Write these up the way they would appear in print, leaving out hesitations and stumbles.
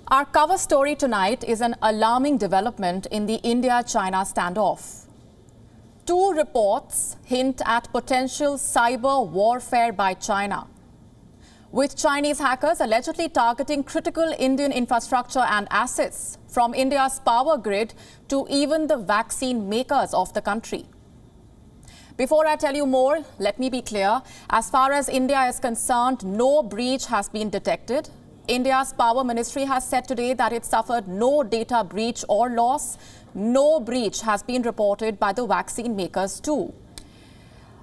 Our cover story tonight is an alarming development in the India-China standoff. Two reports hint at potential cyber warfare by China, with Chinese hackers allegedly targeting critical Indian infrastructure and assets, from India's power grid to even the vaccine makers of the country. Before I tell you more, let me be clear. As far as India is concerned, no breach has been detected. India's Power Ministry has said today that it suffered no data breach or loss. No breach has been reported by the vaccine makers too.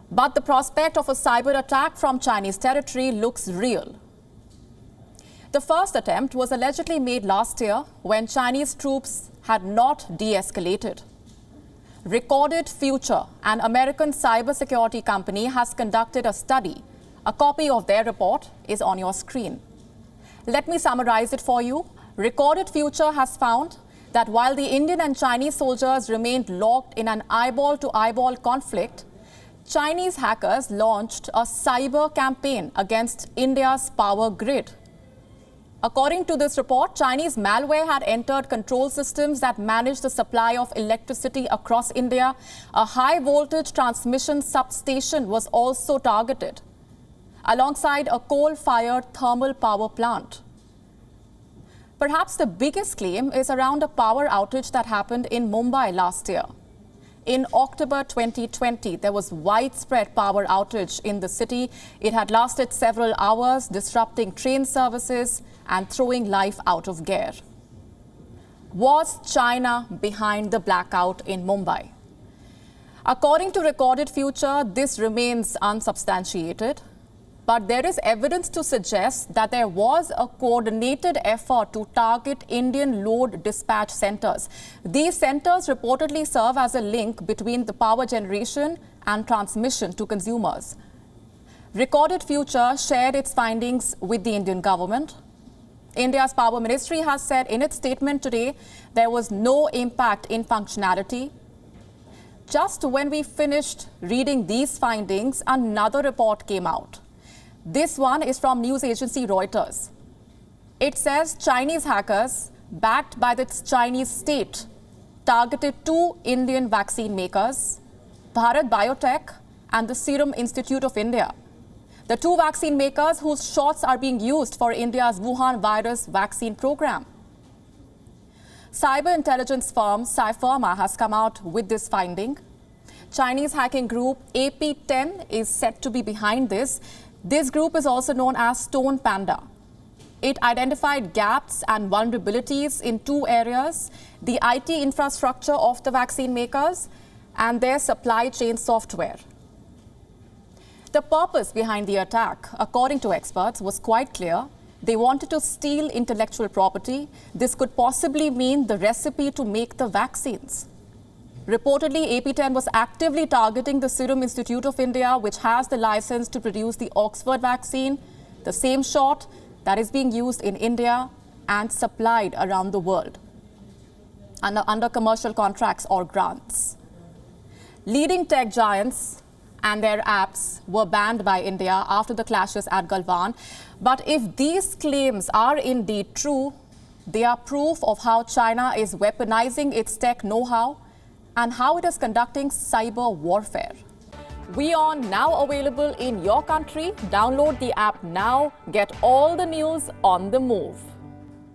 But the prospect of a cyber attack from Chinese territory looks real. The first attempt was allegedly made last year when Chinese troops had not de-escalated. Recorded Future, an American cybersecurity company, has conducted a study. A copy of their report is on your screen. Let me summarize it for you. Recorded Future has found that while the Indian and Chinese soldiers remained locked in an eyeball-to-eyeball conflict, Chinese hackers launched a cyber campaign against India's power grid. According to this report, Chinese malware had entered control systems that manage the supply of electricity across India. A high-voltage transmission substation was also targeted, alongside a coal-fired thermal power plant. Perhaps the biggest claim is around a power outage that happened in Mumbai last year. In October 2020, there was widespread power outage in the city. It had lasted several hours, disrupting train services and throwing life out of gear. Was China behind the blackout in Mumbai? According to Recorded Future, this remains unsubstantiated. But there is evidence to suggest that there was a coordinated effort to target Indian load dispatch centers. These centers reportedly serve as a link between the power generation and transmission to consumers. Recorded Future shared its findings with the Indian government. India's Power Ministry has said in its statement today there was no impact in functionality. Just when we finished reading these findings, another report came out. This one is from news agency Reuters. It says Chinese hackers, backed by the Chinese state, targeted two Indian vaccine makers, Bharat Biotech and the Serum Institute of India. The two vaccine makers whose shots are being used for India's Wuhan virus vaccine program. Cyber intelligence firm Cypherma has come out with this finding. Chinese hacking group AP10 is said to be behind this. This group is also known as Stone Panda. It identified gaps and vulnerabilities in two areas: the IT infrastructure of the vaccine makers and their supply chain software. The purpose behind the attack, according to experts, was quite clear. They wanted to steal intellectual property. This could possibly mean the recipe to make the vaccines. Reportedly, AP10 was actively targeting the Serum Institute of India, which has the license to produce the Oxford vaccine, the same shot that is being used in India and supplied around the world under commercial contracts or grants. Leading tech giants and their apps were banned by India after the clashes at Galwan. But if these claims are indeed true, they are proof of how China is weaponizing its tech know-how and how it is conducting cyber warfare. WION now available in your country. Download the app now. Get all the news on the move.